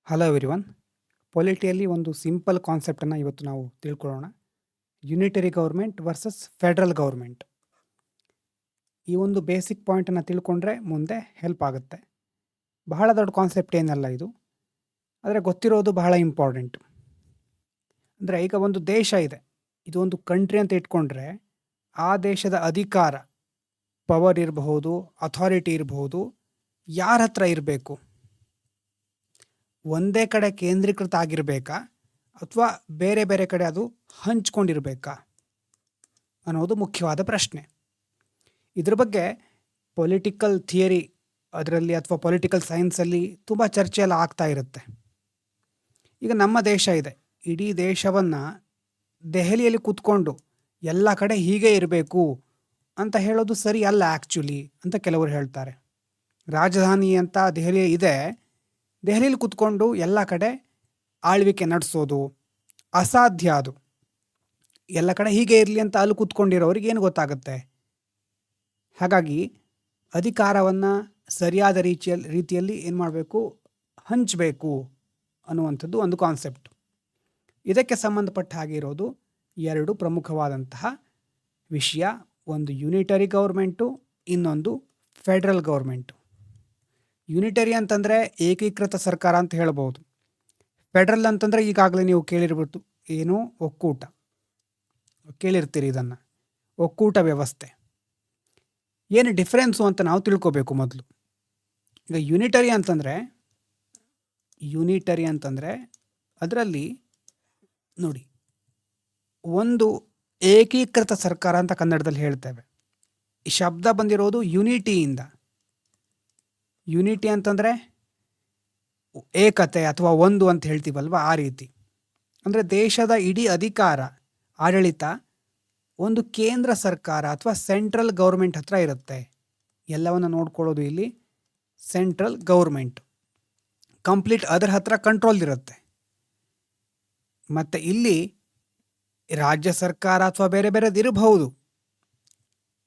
Hello everyone. ಪೊಲಿಟಿಯಲ್ಲಿ ಒಂದು simple ಕಾನ್ಸೆಪ್ಟನ್ನು ಇವತ್ತು ನಾವು ತಿಳ್ಕೊಳ್ಳೋಣ. Unitary government versus federal government. ಈ ಒಂದು ಬೇಸಿಕ್ ಪಾಯಿಂಟನ್ನು ತಿಳ್ಕೊಂಡ್ರೆ ಮುಂದೆ ಹೆಲ್ಪ್ ಆಗುತ್ತೆ. ಬಹಳ ದೊಡ್ಡ ಕಾನ್ಸೆಪ್ಟ್ ಏನಲ್ಲ ಇದು, ಆದರೆ ಗೊತ್ತಿರೋದು ಬಹಳ ಇಂಪಾರ್ಟೆಂಟ್. ಅಂದರೆ ಈಗ ಒಂದು ದೇಶ ಇದೆ, ಇದು ಒಂದು ಕಂಟ್ರಿ ಅಂತ ಇಟ್ಕೊಂಡ್ರೆ ಆ ದೇಶದ ಅಧಿಕಾರ, ಪವರ್ ಇರಬಹುದು, ಅಥಾರಿಟಿ ಇರಬಹುದು, ಯಾರ ಹತ್ರ ಇರಬೇಕು? ಒಂದೇ ಕಡೆ ಕೇಂದ್ರೀಕೃತ ಆಗಿರಬೇಕಾ ಅಥವಾ ಬೇರೆ ಬೇರೆ ಕಡೆ ಅದು ಹಂಚ್ಕೊಂಡಿರಬೇಕಾ ಅನ್ನೋದು ಮುಖ್ಯವಾದ ಪ್ರಶ್ನೆ. ಇದ್ರ ಬಗ್ಗೆ ಪೊಲಿಟಿಕಲ್ ಥಿಯರಿ ಅದರಲ್ಲಿ ಅಥವಾ ಪೊಲಿಟಿಕಲ್ ಸೈನ್ಸಲ್ಲಿ ತುಂಬ ಚರ್ಚೆ ಎಲ್ಲ ಆಗ್ತಾ ಇರುತ್ತೆ. ಈಗ ನಮ್ಮ ದೇಶ ಇದೆ, ಇಡೀ ದೇಶವನ್ನು ದೆಹಲಿಯಲ್ಲಿ ಕೂತ್ಕೊಂಡು ಎಲ್ಲ ಕಡೆ ಹೀಗೆ ಇರಬೇಕು ಅಂತ ಹೇಳೋದು ಸರಿ ಅಲ್ಲ ಆ್ಯಕ್ಚುಲಿ ಅಂತ ಕೆಲವರು ಹೇಳ್ತಾರೆ. ರಾಜಧಾನಿ ಅಂತ ದೆಹಲಿ ಇದೆ, ದೆಹಲಿಯಲ್ಲಿ ಕೂತ್ಕೊಂಡು ಎಲ್ಲ ಕಡೆ ಆಳ್ವಿಕೆ ನಡೆಸೋದು ಅಸಾಧ್ಯ. ಅದು ಎಲ್ಲ ಕಡೆ ಹೀಗೆ ಇರಲಿ ಅಂತ ಅಲ್ಲಿ ಕೂತ್ಕೊಂಡಿರೋರಿಗೆ ಏನು ಗೊತ್ತಾಗುತ್ತೆ? ಹಾಗಾಗಿ ಅಧಿಕಾರವನ್ನು ಸರಿಯಾದ ರೀತಿಯಲ್ಲಿ ಏನು ಮಾಡಬೇಕು, ಹಂಚಬೇಕು ಅನ್ನುವಂಥದ್ದು ಒಂದು ಕಾನ್ಸೆಪ್ಟ್. ಇದಕ್ಕೆ ಸಂಬಂಧಪಟ್ಟ ಹಾಗೆ ಇರೋದು ಎರಡು ಪ್ರಮುಖವಾದಂತಹ ವಿಷಯ. ಒಂದು ಯುನಿಟರಿ ಗೌರ್ಮೆಂಟು, ಇನ್ನೊಂದು ಫೆಡ್ರಲ್ ಗೌರ್ಮೆಂಟು. ಯುನಿಟರಿ ಅಂತಂದರೆ ಏಕೀಕೃತ ಸರ್ಕಾರ ಅಂತ ಹೇಳ್ಬೋದು. ಫೆಡ್ರಲ್ ಅಂತಂದರೆ ಈಗಾಗಲೇ ನೀವು ಕೇಳಿರ್ಬಿಟ್ಟು ಏನು, ಒಕ್ಕೂಟ, ಕೇಳಿರ್ತೀರಿ ಇದನ್ನು, ಒಕ್ಕೂಟ ವ್ಯವಸ್ಥೆ. ಏನು ಡಿಫ್ರೆನ್ಸು ಅಂತ ನಾವು ತಿಳ್ಕೊಬೇಕು ಮೊದಲು. ಈಗ ಯುನಿಟರಿ ಅಂತಂದರೆ ಅದರಲ್ಲಿ ನೋಡಿ, ಒಂದು ಏಕೀಕೃತ ಸರ್ಕಾರ ಅಂತ ಕನ್ನಡದಲ್ಲಿ ಹೇಳ್ತೇವೆ. ಈ ಶಬ್ದ ಬಂದಿರೋದು ಯುನಿಟಿಯಿಂದ. ಯುನಿಟಿ ಅಂತಂದರೆ ಏಕತೆ ಅಥವಾ ಒಂದು ಅಂತ ಹೇಳ್ತೀವಲ್ವ, ಆ ರೀತಿ. ಅಂದರೆ ದೇಶದ ಇಡೀ ಅಧಿಕಾರ, ಆಡಳಿತ ಒಂದು ಕೇಂದ್ರ ಸರ್ಕಾರ ಅಥವಾ ಸೆಂಟ್ರಲ್ ಗೌರ್ಮೆಂಟ್ ಹತ್ರ ಇರುತ್ತೆ. ಎಲ್ಲವನ್ನು ನೋಡ್ಕೊಳ್ಳೋದು ಇಲ್ಲಿ ಸೆಂಟ್ರಲ್ ಗೌರ್ಮೆಂಟ್, ಕಂಪ್ಲೀಟ್ ಅದರ ಹತ್ರ ಕಂಟ್ರೋಲ್ ಇರುತ್ತೆ. ಮತ್ತು ಇಲ್ಲಿ ರಾಜ್ಯ ಸರ್ಕಾರ ಅಥವಾ ಬೇರೆ ಬೇರೆದು ಇರಬಹುದು.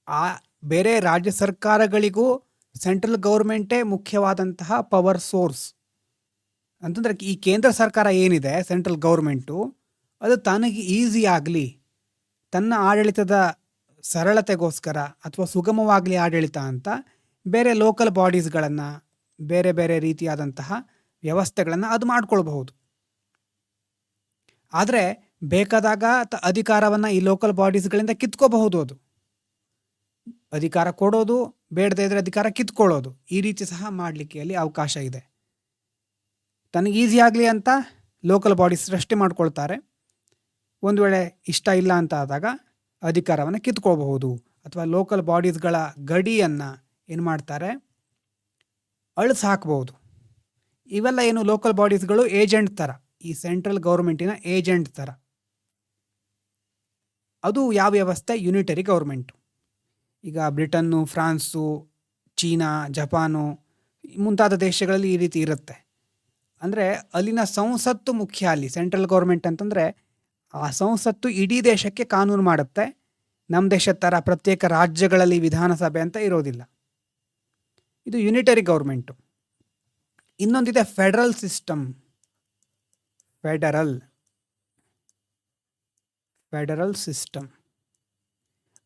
ಆ ಬೇರೆ ರಾಜ್ಯ ಸರ್ಕಾರಗಳಿಗೂ ಸೆಂಟ್ರಲ್ ಗೌರ್ಮೆಂಟೇ ಮುಖ್ಯವಾದಂತಹ ಪವರ್ ಸೋರ್ಸ್. ಅಂತಂದರೆ ಈ ಕೇಂದ್ರ ಸರ್ಕಾರ ಏನಿದೆ, ಸೆಂಟ್ರಲ್ ಗೌರ್ಮೆಂಟು, ಅದು ತನಗೆ ಈಸಿ ಆಗಲಿ, ತನ್ನ ಆಡಳಿತದ ಸರಳತೆಗೋಸ್ಕರ ಅಥವಾ ಸುಗಮವಾಗಲಿ ಆಡಳಿತ ಅಂತ ಬೇರೆ ಲೋಕಲ್ ಬಾಡೀಸ್ಗಳನ್ನು, ಬೇರೆ ಬೇರೆ ರೀತಿಯಾದಂತಹ ವ್ಯವಸ್ಥೆಗಳನ್ನು ಅದು ಮಾಡ್ಕೊಳ್ಬಹುದು. ಆದರೆ ಬೇಕಾದಾಗ ಅಧಿಕಾರವನ್ನು ಈ ಲೋಕಲ್ ಬಾಡೀಸ್ಗಳಿಂದ ಕಿತ್ಕೋಬಹುದು. ಅದು ಅಧಿಕಾರ ಕೊಡೋದು, ಬೇಡದೇ ಇದ್ರೆ ಅಧಿಕಾರ ಕಿತ್ಕೊಳ್ಳೋದು, ಈ ರೀತಿ ಸಹ ಮಾಡಲಿಕ್ಕೆ ಅಲ್ಲಿ ಅವಕಾಶ ಇದೆ. ತನಗೆ ಈಸಿ ಆಗಲಿ ಅಂತ ಲೋಕಲ್ ಬಾಡೀಸ್ ಸೃಷ್ಟಿ ಮಾಡ್ಕೊಳ್ತಾರೆ. ಒಂದು ವೇಳೆ ಇಷ್ಟ ಇಲ್ಲ ಅಂತ ಆದಾಗ ಅಧಿಕಾರವನ್ನು ಕಿತ್ಕೊಳ್ಬಹುದು. ಅಥವಾ ಲೋಕಲ್ ಬಾಡೀಸ್ಗಳ ಗಡಿಯನ್ನು ಏನು ಮಾಡ್ತಾರೆ, ಅಳಿಸಿ ಹಾಕ್ಬೋದು. ಇವೆಲ್ಲ ಏನು ಲೋಕಲ್ ಬಾಡೀಸ್ಗಳು ಏಜೆಂಟ್ ಥರ, ಈ ಸೆಂಟ್ರಲ್ ಗೌರ್ಮೆಂಟಿನ ಏಜೆಂಟ್ ಥರ. ಅದು ಯಾವ ವ್ಯವಸ್ಥೆ? Unitary government. ಈಗ ಬ್ರಿಟನ್ನು, ಫ್ರಾನ್ಸು, ಚೀನಾ, ಜಪಾನು ಮುಂತಾದ ದೇಶಗಳಲ್ಲಿ ಈ ರೀತಿ ಇರುತ್ತೆ. ಅಂದರೆ ಅಲ್ಲಿನ ಸಂಸತ್ತು ಮುಖ್ಯ. ಅಲ್ಲಿ ಸೆಂಟ್ರಲ್ ಗೌರ್ಮೆಂಟ್ ಅಂತಂದರೆ ಆ ಸಂಸತ್ತು ಇಡೀ ದೇಶಕ್ಕೆ ಕಾನೂನು ಮಾಡುತ್ತೆ. ನಮ್ಮ ದೇಶದ ಥರ ಪ್ರತ್ಯೇಕ ರಾಜ್ಯಗಳಲ್ಲಿ ವಿಧಾನಸಭೆ ಅಂತ ಇರೋದಿಲ್ಲ. ಇದು ಯುನಿಟರಿ ಗೌರ್ಮೆಂಟು. ಇನ್ನೊಂದಿದೆ ಫೆಡರಲ್ ಸಿಸ್ಟಮ್. ಫೆಡರಲ್ ಸಿಸ್ಟಮ್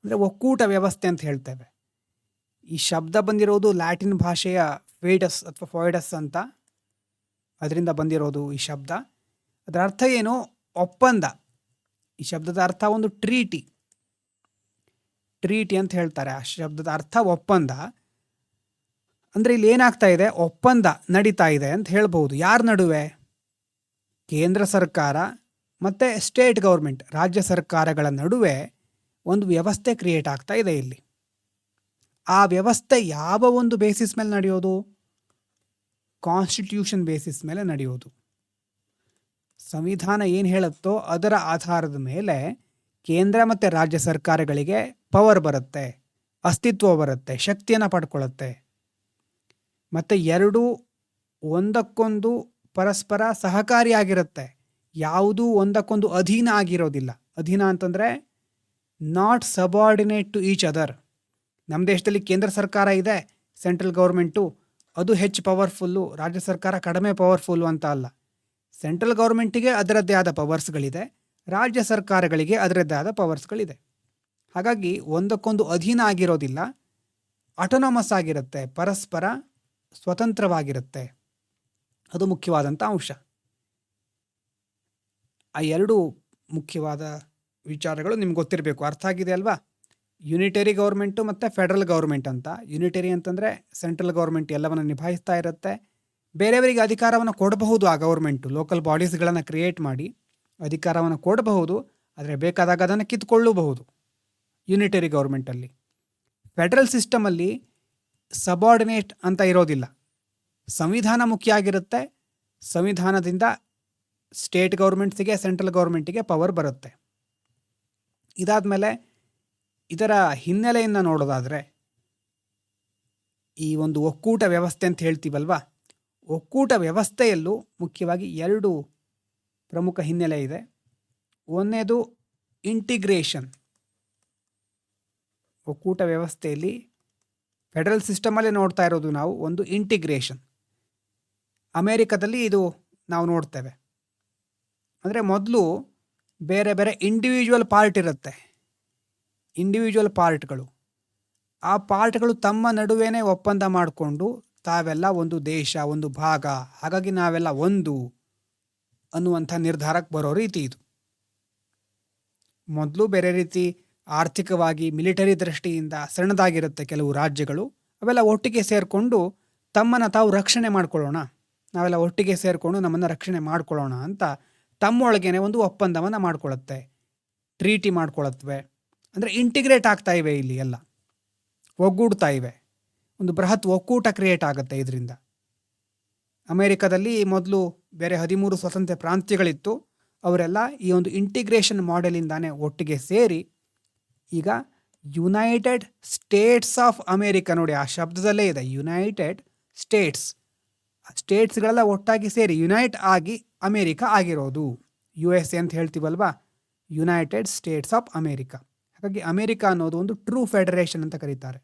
ಅಂದರೆ ಒಕ್ಕೂಟ ವ್ಯವಸ್ಥೆ ಅಂತ ಹೇಳ್ತೇವೆ. ಈ ಶಬ್ದ ಬಂದಿರೋದು ಲ್ಯಾಟಿನ್ ಭಾಷೆಯ ಫೇಡಸ್ ಅಥವಾ ಫಾಯ್ಡಸ್ ಅಂತ, ಅದರಿಂದ ಬಂದಿರೋದು ಈ ಶಬ್ದ. ಅದರ ಅರ್ಥ ಏನು? ಒಪ್ಪಂದ. ಈ ಶಬ್ದದ ಅರ್ಥ ಒಂದು ಟ್ರೀಟಿ ಅಂತ ಹೇಳ್ತಾರೆ. ಆ ಶಬ್ದದ ಅರ್ಥ ಒಪ್ಪಂದ. ಅಂದರೆ ಇಲ್ಲಿ ಏನಾಗ್ತಾ ಇದೆ, ಒಪ್ಪಂದ ನಡೀತಾ ಇದೆ ಅಂತ ಹೇಳ್ಬೋದು. ಯಾರ ನಡುವೆ? ಕೇಂದ್ರ ಸರ್ಕಾರ ಮತ್ತು ಸ್ಟೇಟ್ ಗೌರ್ಮೆಂಟ್, ರಾಜ್ಯ ಸರ್ಕಾರಗಳ ನಡುವೆ ಒಂದು ವ್ಯವಸ್ಥೆ ಕ್ರಿಯೇಟ್ ಆಗ್ತಾ ಇದೆ ಇಲ್ಲಿ. ಆ ವ್ಯವಸ್ಥೆ ಯಾವ ಒಂದು ಬೇಸಿಸ್ ಮೇಲೆ ನಡೆಯೋದು? ಕಾನ್ಸ್ಟಿಟ್ಯೂಷನ್ ಬೇಸಿಸ್ ಮೇಲೆ ನಡೆಯೋದು. ಸಂವಿಧಾನ ಏನು ಹೇಳುತ್ತೋ ಅದರ ಆಧಾರದ ಮೇಲೆ ಕೇಂದ್ರ ಮತ್ತು ರಾಜ್ಯ ಸರ್ಕಾರಗಳಿಗೆ ಪವರ್ ಬರುತ್ತೆ, ಅಸ್ತಿತ್ವ ಬರುತ್ತೆ, ಶಕ್ತಿಯನ್ನು ಪಡ್ಕೊಳ್ಳುತ್ತೆ. ಮತ್ತು ಎರಡೂ ಒಂದಕ್ಕೊಂದು ಪರಸ್ಪರ ಸಹಕಾರಿಯಾಗಿರುತ್ತೆ. ಯಾವುದೂ ಒಂದಕ್ಕೊಂದು ಅಧೀನ ಆಗಿರೋದಿಲ್ಲ. ಅಧೀನ ಅಂತಂದರೆ not subordinate to each other. ನಮ್ಮ ದೇಶದಲ್ಲಿ ಕೇಂದ್ರ ಸರ್ಕಾರ ಇದೆ, ಸೆಂಟ್ರಲ್ ಗೌರ್ಮೆಂಟು, ಅದು ಹೆಚ್ಚು ಪವರ್ಫುಲ್ಲು, ರಾಜ್ಯ ಸರ್ಕಾರ ಕಡಿಮೆ ಪವರ್ಫುಲ್ಲು ಅಂತ ಅಲ್ಲ. ಸೆಂಟ್ರಲ್ ಗೌರ್ಮೆಂಟಿಗೆ ಅದರದ್ದೇ ಆದ ಪವರ್ಸ್ಗಳಿದೆ, ರಾಜ್ಯ ಸರ್ಕಾರಗಳಿಗೆ ಅದರದ್ದೇ ಆದ ಪವರ್ಸ್ಗಳಿದೆ. ಹಾಗಾಗಿ ಒಂದಕ್ಕೊಂದು ಅಧೀನ ಆಗಿರೋದಿಲ್ಲ, ಆಟೋನಮಸ್ ಆಗಿರುತ್ತೆ, ಪರಸ್ಪರ ಸ್ವತಂತ್ರವಾಗಿರುತ್ತೆ. ಅದು ಮುಖ್ಯವಾದಂಥ ಅಂಶ. ಆ ಎರಡು ಮುಖ್ಯವಾದ ವಿಚಾರಗಳು ನಿಮ್ಗೆ ಗೊತ್ತಿರಬೇಕು. ಅರ್ಥ ಆಗಿದೆ ಅಲ್ವಾ? ಯುನಿಟರಿ ಗೌರ್ಮೆಂಟು ಮತ್ತು ಫೆಡರಲ್ ಗೌರ್ಮೆಂಟ್ ಅಂತ. ಯುನಿಟರಿ ಅಂತಂದರೆ ಸೆಂಟ್ರಲ್ ಗೌರ್ಮೆಂಟ್ ಎಲ್ಲವನ್ನು ನಿಭಾಯಿಸ್ತಾ ಇರುತ್ತೆ. ಬೇರೆಯವರಿಗೆ ಅಧಿಕಾರವನ್ನು ಕೊಡಬಹುದು. ಆ ಗೌರ್ಮೆಂಟು ಲೋಕಲ್ ಬಾಡೀಸ್ಗಳನ್ನು ಕ್ರಿಯೇಟ್ ಮಾಡಿ ಅಧಿಕಾರವನ್ನು ಕೊಡಬಹುದು, ಆದರೆ ಬೇಕಾದಾಗ ಅದನ್ನು ಕಿತ್ಕೊಳ್ಳಬಹುದು ಯುನಿಟರಿ ಗೌರ್ಮೆಂಟಲ್ಲಿ. ಫೆಡರಲ್ ಸಿಸ್ಟಮಲ್ಲಿ ಸಬಾರ್ಡಿನೇಟ್ ಅಂತ ಇರೋದಿಲ್ಲ. ಸಂವಿಧಾನ ಮುಖ್ಯ ಆಗಿರುತ್ತೆ. ಸಂವಿಧಾನದಿಂದ ಸ್ಟೇಟ್ ಗೌರ್ಮೆಂಟ್ಸಿಗೆ, ಸೆಂಟ್ರಲ್ ಗೌರ್ಮೆಂಟಿಗೆ ಪವರ್ ಬರುತ್ತೆ. ಇದಾದ ಮೇಲೆ ಇದರ ಹಿನ್ನೆಲೆಯನ್ನು ನೋಡೋದಾದರೆ, ಈ ಒಂದು ಒಕ್ಕೂಟ ವ್ಯವಸ್ಥೆ ಅಂತ ಹೇಳ್ತೀವಲ್ವ, ಒಕ್ಕೂಟ ವ್ಯವಸ್ಥೆಯಲ್ಲೂ ಮುಖ್ಯವಾಗಿ ಎರಡು ಪ್ರಮುಖ ಹಿನ್ನೆಲೆ ಇದೆ. ಒಂದನೇದು ಇಂಟಿಗ್ರೇಷನ್. ಒಕ್ಕೂಟ ವ್ಯವಸ್ಥೆಯಲ್ಲಿ ಫೆಡರಲ್ ಸಿಸ್ಟಮಲ್ಲೇ ನೋಡ್ತಾ ಇರೋದು ನಾವು ಒಂದು ಇಂಟಿಗ್ರೇಷನ್. ಅಮೇರಿಕದಲ್ಲಿ ಇದು ನಾವು ನೋಡ್ತೇವೆ. ಅಂದರೆ ಮೊದಲು ಬೇರೆ ಬೇರೆ ಇಂಡಿವಿಜುವಲ್ ಪಾರ್ಟ್ ಇರುತ್ತೆ, ಇಂಡಿವಿಜುವಲ್ ಪಾರ್ಟ್ಗಳು. ಆ ಪಾರ್ಟ್ಗಳು ತಮ್ಮ ನಡುವೆನೇ ಒಪ್ಪಂದ ಮಾಡಿಕೊಂಡು ತಾವೆಲ್ಲ ಒಂದು ದೇಶ, ಒಂದು ಭಾಗ, ಹಾಗಾಗಿ ನಾವೆಲ್ಲ ಒಂದು ಅನ್ನುವಂಥ ನಿರ್ಧಾರಕ್ಕೆ ಬರೋ ರೀತಿ ಇದು. ಮೊದಲು ಬೇರೆ ರೀತಿ ಆರ್ಥಿಕವಾಗಿ, ಮಿಲಿಟರಿ ದೃಷ್ಟಿಯಿಂದ ಸಣ್ಣದಾಗಿರುತ್ತೆ ಕೆಲವು ರಾಜ್ಯಗಳು. ಅವೆಲ್ಲ ಒಟ್ಟಿಗೆ ಸೇರಿಕೊಂಡು ತಮ್ಮನ್ನು ತಾವು ರಕ್ಷಣೆ ಮಾಡ್ಕೊಳ್ಳೋಣ, ನಾವೆಲ್ಲ ಒಟ್ಟಿಗೆ ಸೇರಿಕೊಂಡು ನಮ್ಮನ್ನು ರಕ್ಷಣೆ ಮಾಡ್ಕೊಳ್ಳೋಣ ಅಂತ ತಮ್ಮೊಳಗೇನೆ ಒಂದು ಒಪ್ಪಂದವನ್ನು ಮಾಡ್ಕೊಳ್ಳುತ್ತೆ, ಟ್ರೀಟಿ ಮಾಡ್ಕೊಳ್ಳುತ್ತವೆ. ಅಂದರೆ ಇಂಟಿಗ್ರೇಟ್ ಆಗ್ತಾ ಇವೆ, ಇಲ್ಲಿ ಎಲ್ಲ ಒಗ್ಗೂಡ್ತಾ ಇವೆ. ಒಂದು ಬೃಹತ್ ಒಕ್ಕೂಟ ಕ್ರಿಯೇಟ್ ಆಗುತ್ತೆ ಇದರಿಂದ. ಅಮೇರಿಕಾದಲ್ಲಿ ಮೊದಲು ಬೇರೆ 13 ಸ್ವತಂತ್ರ ಪ್ರಾಂತ್ಯಗಳಿತ್ತು. ಅವರೆಲ್ಲ ಈ ಒಂದು ಇಂಟಿಗ್ರೇಷನ್ ಮಾಡೆಲಿಂದಾನೇ ಒಟ್ಟಿಗೆ ಸೇರಿ ಈಗ ಯುನೈಟೆಡ್ ಸ್ಟೇಟ್ಸ್ ಆಫ್ ಅಮೇರಿಕಾ, ನೋಡಿ ಆ ಶಬ್ದದಲ್ಲೇ ಇದೆ, ಯುನೈಟೆಡ್ ಸ್ಟೇಟ್ಸ್. ಸ್ಟೇಟ್ಸ್ಗಳೆಲ್ಲ ಒಟ್ಟಾಗಿ ಸೇರಿ ಯುನೈಟ್ ಆಗಿ ಅಮೇರಿಕಾ ಆಗಿರೋದು. USA ಅಂತ ಹೇಳ್ತೀವಲ್ವಾ, ಯುನೈಟೆಡ್ ಸ್ಟೇಟ್ಸ್ ಆಫ್ ಅಮೇರಿಕಾ. ಹಾಗಾಗಿ ಅಮೇರಿಕಾ ಅನ್ನೋದು ಒಂದು ಟ್ರೂ ಫೆಡರೇಷನ್ ಅಂತ ಕರೀತಾರೆ.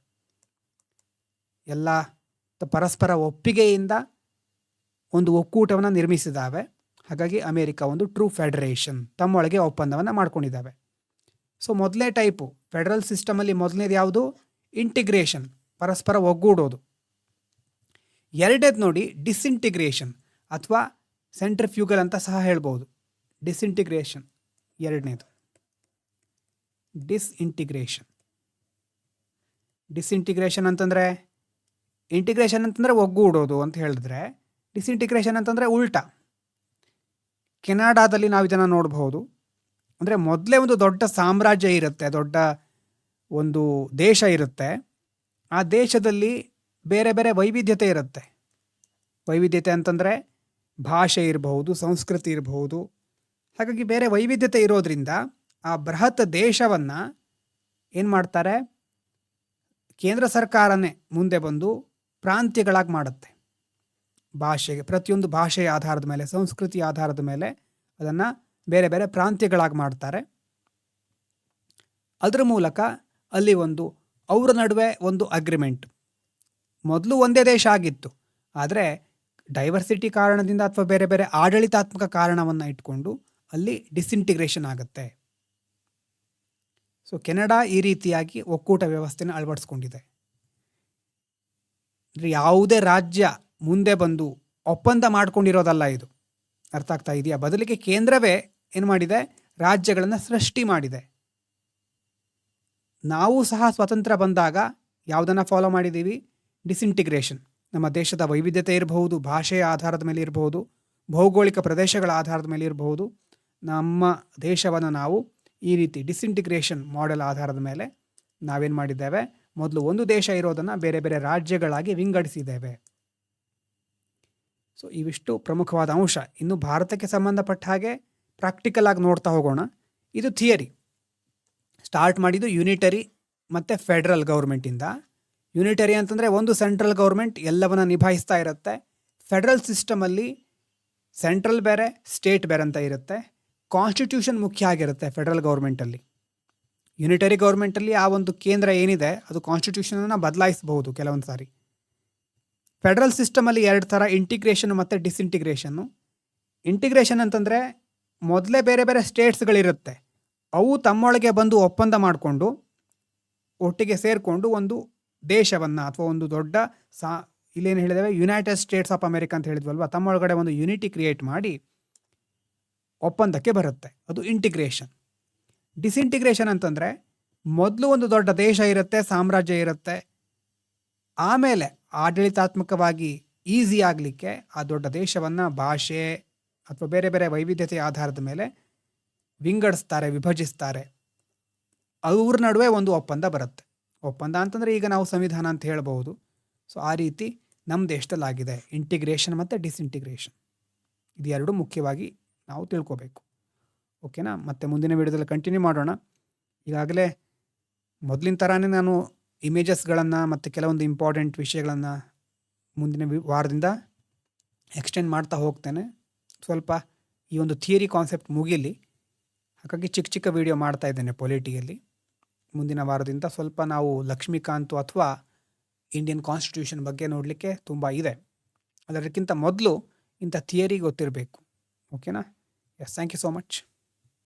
ಎಲ್ಲ ಪರಸ್ಪರ ಒಪ್ಪಿಗೆಯಿಂದ ಒಂದು ಒಕ್ಕೂಟವನ್ನು ನಿರ್ಮಿಸಿದ್ದಾವೆ. ಹಾಗಾಗಿ ಅಮೇರಿಕಾ ಒಂದು ಟ್ರೂ ಫೆಡರೇಷನ್, ತಮ್ಮೊಳಗೆ ಒಪ್ಪಂದವನ್ನು ಮಾಡ್ಕೊಂಡಿದ್ದಾವೆ. ಸೊ ಮೊದಲನೇ ಟೈಪು ಫೆಡರಲ್ ಸಿಸ್ಟಮಲ್ಲಿ ಮೊದಲನೇದು ಯಾವುದು? ಇಂಟಿಗ್ರೇಷನ್, ಪರಸ್ಪರ ಒಗ್ಗೂಡೋದು. ಎರಡನೇದು ನೋಡಿ ಡಿಸ್ಇಂಟಿಗ್ರೇಷನ್ ಅಥವಾ ಸೆಂಟ್ರಿಫ್ಯೂಗಲ್ ಅಂತ ಸಹ ಹೇಳ್ಬೋದು. ಡಿಸ್ಇಂಟಿಗ್ರೇಷನ್ ಎರಡನೇದು. ಡಿಸ್ಇಂಟಿಗ್ರೇಷನ್. ಡಿಸ್ಇಂಟಿಗ್ರೇಷನ್ ಅಂತಂದರೆ, ಇಂಟಿಗ್ರೇಷನ್ ಅಂತಂದರೆ ಒಗ್ಗೂಡೋದು ಅಂತ ಹೇಳಿದ್ರೆ, ಡಿಸ್ಇಂಟಿಗ್ರೇಷನ್ ಅಂತಂದರೆ ಉಲ್ಟಾ. ಕೆನಡಾದಲ್ಲಿ ನಾವು ಇದನ್ನು ನೋಡಬಹುದು. ಅಂದರೆ ಮೊದಲೇ ಒಂದು ದೊಡ್ಡ ಸಾಮ್ರಾಜ್ಯ ಇರುತ್ತೆ, ದೊಡ್ಡ ಒಂದು ದೇಶ ಇರುತ್ತೆ. ಆ ದೇಶದಲ್ಲಿ ಬೇರೆ ಬೇರೆ ವೈವಿಧ್ಯತೆ ಇರುತ್ತೆ. ವೈವಿಧ್ಯತೆ ಅಂತಂದರೆ ಭಾಷೆ ಇರಬಹುದು, ಸಂಸ್ಕೃತಿ ಇರಬಹುದು. ಹಾಗಾಗಿ ಬೇರೆ ವೈವಿಧ್ಯತೆ ಇರೋದ್ರಿಂದ ಆ ಬೃಹತ್ ದೇಶವನ್ನು ಏನು ಮಾಡ್ತಾರೆ, ಕೇಂದ್ರ ಸರ್ಕಾರನೇ ಮುಂದೆ ಬಂದು ಪ್ರಾಂತ್ಯಗಳಾಗಿ ಮಾಡುತ್ತೆ. ಭಾಷೆಗೆ, ಪ್ರತಿಯೊಂದು ಭಾಷೆಯ ಆಧಾರದ ಮೇಲೆ, ಸಂಸ್ಕೃತಿ ಆಧಾರದ ಮೇಲೆ ಅದನ್ನು ಬೇರೆ ಬೇರೆ ಪ್ರಾಂತ್ಯಗಳಾಗಿ ಮಾಡ್ತಾರೆ. ಅದರ ಮೂಲಕ ಅಲ್ಲಿ ಒಂದು ಅವರ ನಡುವೆ ಒಂದು ಅಗ್ರಿಮೆಂಟ್. ಮೊದಲು ಒಂದೇ ದೇಶ ಆಗಿತ್ತು, ಆದರೆ ಡೈವರ್ಸಿಟಿ ಕಾರಣದಿಂದ ಅಥವಾ ಬೇರೆ ಬೇರೆ ಆಡಳಿತಾತ್ಮಕ ಕಾರಣವನ್ನು ಇಟ್ಕೊಂಡು ಅಲ್ಲಿ ಡಿಸ್ಇಂಟಿಗ್ರೇಷನ್ ಆಗುತ್ತೆ. ಸೊ ಕೆನಡಾ ಈ ರೀತಿಯಾಗಿ ಒಕ್ಕೂಟ ವ್ಯವಸ್ಥೆನ ಅಳವಡಿಸ್ಕೊಂಡಿದೆ. ಯಾವುದೇ ರಾಜ್ಯ ಮುಂದೆ ಬಂದು ಒಪ್ಪಂದ ಮಾಡ್ಕೊಂಡಿರೋದಲ್ಲ ಇದು. ಅರ್ಥ ಆಗ್ತಾ ಇದೆಯಾ? ಬದಲಿಗೆ ಕೇಂದ್ರವೇ ಏನು ಮಾಡಿದೆ, ರಾಜ್ಯಗಳನ್ನು ಸೃಷ್ಟಿ ಮಾಡಿದೆ. ನಾವು ಸಹ ಸ್ವತಂತ್ರ ಬಂದಾಗ ಯಾವುದನ್ನು ಫಾಲೋ ಮಾಡಿದ್ದೀವಿ? ಡಿಸ್ಇಂಟಿಗ್ರೇಷನ್. ನಮ್ಮ ದೇಶದ ವೈವಿಧ್ಯತೆ ಇರಬಹುದು, ಭಾಷೆಯ ಆಧಾರದ ಮೇಲೆ ಇರಬಹುದು, ಭೌಗೋಳಿಕ ಪ್ರದೇಶಗಳ ಆಧಾರದ ಮೇಲೆ ಇರಬಹುದು. ನಮ್ಮ ದೇಶವನ್ನು ನಾವು ಈ ರೀತಿ ಡಿಸ್ಇಂಟಿಗ್ರೇಷನ್ ಮಾಡೆಲ್ ಆಧಾರದ ಮೇಲೆ ನಾವೇನು ಮಾಡಿದ್ದೇವೆ, ಮೊದಲು ಒಂದು ದೇಶ ಇರೋದನ್ನು ಬೇರೆ ಬೇರೆ ರಾಜ್ಯಗಳಾಗಿ ವಿಂಗಡಿಸಿದ್ದೇವೆ. ಸೊ ಇವಿಷ್ಟು ಪ್ರಮುಖವಾದ ಅಂಶ. ಇನ್ನು ಭಾರತಕ್ಕೆ ಸಂಬಂಧಪಟ್ಟ ಹಾಗೆ ಪ್ರಾಕ್ಟಿಕಲ್ ಆಗಿ ನೋಡ್ತಾ ಹೋಗೋಣ. ಇದು ಥಿಯರಿ. ಸ್ಟಾರ್ಟ್ ಮಾಡಿದ್ದು ಯುನಿಟರಿ ಮತ್ತು ಫೆಡರಲ್ ಗೌರ್ಮೆಂಟಿಂದ. ಯುನಿಟರಿ ಅಂತಂದರೆ ಒಂದು ಸೆಂಟ್ರಲ್ ಗೌರ್ಮೆಂಟ್ ಎಲ್ಲವನ್ನು ನಿಭಾಯಿಸ್ತಾ ಇರುತ್ತೆ. ಫೆಡರಲ್ ಸಿಸ್ಟಮಲ್ಲಿ ಸೆಂಟ್ರಲ್ ಬೇರೆ, ಸ್ಟೇಟ್ ಬೇರೆ ಅಂತ ಇರುತ್ತೆ. ಕಾನ್ಸ್ಟಿಟ್ಯೂಷನ್ ಮುಖ್ಯ ಆಗಿರುತ್ತೆ ಫೆಡರಲ್ ಗೌರ್ಮೆಂಟಲ್ಲಿ. ಯುನಿಟರಿ ಗೌರ್ಮೆಂಟಲ್ಲಿ ಆ ಒಂದು ಕೇಂದ್ರ ಏನಿದೆ ಅದು ಕಾನ್ಸ್ಟಿಟ್ಯೂಷನನ್ನು ಬದಲಾಯಿಸಬಹುದು ಕೆಲವೊಂದು ಸಾರಿ. ಫೆಡರಲ್ ಸಿಸ್ಟಮಲ್ಲಿ ಎರಡು ಥರ, ಇಂಟಿಗ್ರೇಷನ್ ಮತ್ತು ಡಿಸ್ಇಂಟಿಗ್ರೇಷನ್ನು. ಇಂಟಿಗ್ರೇಷನ್ ಅಂತಂದರೆ ಮೊದಲೇ ಬೇರೆ ಬೇರೆ ಸ್ಟೇಟ್ಸ್ಗಳಿರುತ್ತೆ, ಅವು ತಮ್ಮೊಳಗೆ ಬಂದು ಒಪ್ಪಂದ ಮಾಡಿಕೊಂಡು ಒಟ್ಟಿಗೆ ಸೇರಿಕೊಂಡು ಒಂದು ದೇಶವನ್ನು ಅಥವಾ ಒಂದು ದೊಡ್ಡ ಇಲ್ಲೇನು ಹೇಳಿದ್ದೇವೆ, ಯುನೈಟೆಡ್ ಸ್ಟೇಟ್ಸ್ ಆಫ್ ಅಮೆರಿಕಾ ಅಂತ ಹೇಳಿದ್ವಲ್ವ, ತಮ್ಮೊಳಗಡೆ ಒಂದು ಯುನಿಟಿ ಕ್ರಿಯೇಟ್ ಮಾಡಿ ಒಪ್ಪಂದಕ್ಕೆ ಬರುತ್ತೆ, ಅದು ಇಂಟಿಗ್ರೇಷನ್. ಡಿಸ್ಇಂಟಿಗ್ರೇಷನ್ ಅಂತಂದರೆ ಮೊದಲು ಒಂದು ದೊಡ್ಡ ದೇಶ ಇರುತ್ತೆ, ಸಾಮ್ರಾಜ್ಯ ಇರುತ್ತೆ, ಆಮೇಲೆ ಆಡಳಿತಾತ್ಮಕವಾಗಿ ಈಸಿ ಆಗಲಿಕ್ಕೆ ಆ ದೊಡ್ಡ ದೇಶವನ್ನು ಭಾಷೆ ಅಥವಾ ಬೇರೆ ಬೇರೆ ವೈವಿಧ್ಯತೆಯ ಆಧಾರದ ಮೇಲೆ ವಿಂಗಡಿಸ್ತಾರೆ, ವಿಭಜಿಸ್ತಾರೆ, ಅವ್ರ ನಡುವೆ ಒಂದು ಒಪ್ಪಂದ ಬರುತ್ತೆ. ಒಪ್ಪಂದ ಅಂತಂದರೆ ಈಗ ನಾವು ಸಂವಿಧಾನ ಅಂತ ಹೇಳ್ಬೋದು. ಸೊ ಆ ರೀತಿ ನಮ್ಮ ದೇಶದಲ್ಲಾಗಿದೆ ಇಂಟಿಗ್ರೇಷನ್ ಮತ್ತು ಡಿಸ್ಇಂಟಿಗ್ರೇಷನ್. ಇದು ಎರಡು ಮುಖ್ಯವಾಗಿ ನಾವು ತಿಳ್ಕೋಬೇಕು. ಓಕೆನಾ? ಮತ್ತು ಮುಂದಿನ ವಿಡಿಯೋದಲ್ಲಿ ಕಂಟಿನ್ಯೂ ಮಾಡೋಣ. ಈಗಾಗಲೇ ಮೊದಲಿನ ಥರನೇ ನಾನು ಇಮೇಜಸ್ಗಳನ್ನು ಮತ್ತು ಕೆಲವೊಂದು ಇಂಪಾರ್ಟೆಂಟ್ ವಿಷಯಗಳನ್ನು ಮುಂದಿನ ವಾರದಿಂದ ಎಕ್ಸ್ಟೆಂಡ್ ಮಾಡ್ತಾ ಹೋಗ್ತೇನೆ. ಸ್ವಲ್ಪ ಈ ಒಂದು ಥಿಯರಿ ಕಾನ್ಸೆಪ್ಟ್ ಮುಗಿಲಿ, ಹಾಗಾಗಿ ಚಿಕ್ಕ ಚಿಕ್ಕ ವಿಡಿಯೋ ಮಾಡ್ತಾ ಇದ್ದೇನೆ ಪೊಲಿಟಿಯಲ್ಲಿ. ಮುಂದಿನ ವಾರದಿಂದ ಸ್ವಲ್ಪ ನಾವು ಲಕ್ಷ್ಮೀಕಾಂತ್ ಅಥವಾ ಇಂಡಿಯನ್ ಕಾನ್ಸ್ಟಿಟ್ಯೂಷನ್ ಬಗ್ಗೆ ನೋಡಲಿಕ್ಕೆ ತುಂಬ ಇದೆ. ಅದಕ್ಕಿಂತ ಮೊದಲು ಇಂಥ ಥಿಯರಿ ಗೊತ್ತಿರಬೇಕು. ಓಕೆನಾ? Yes, thank you so much.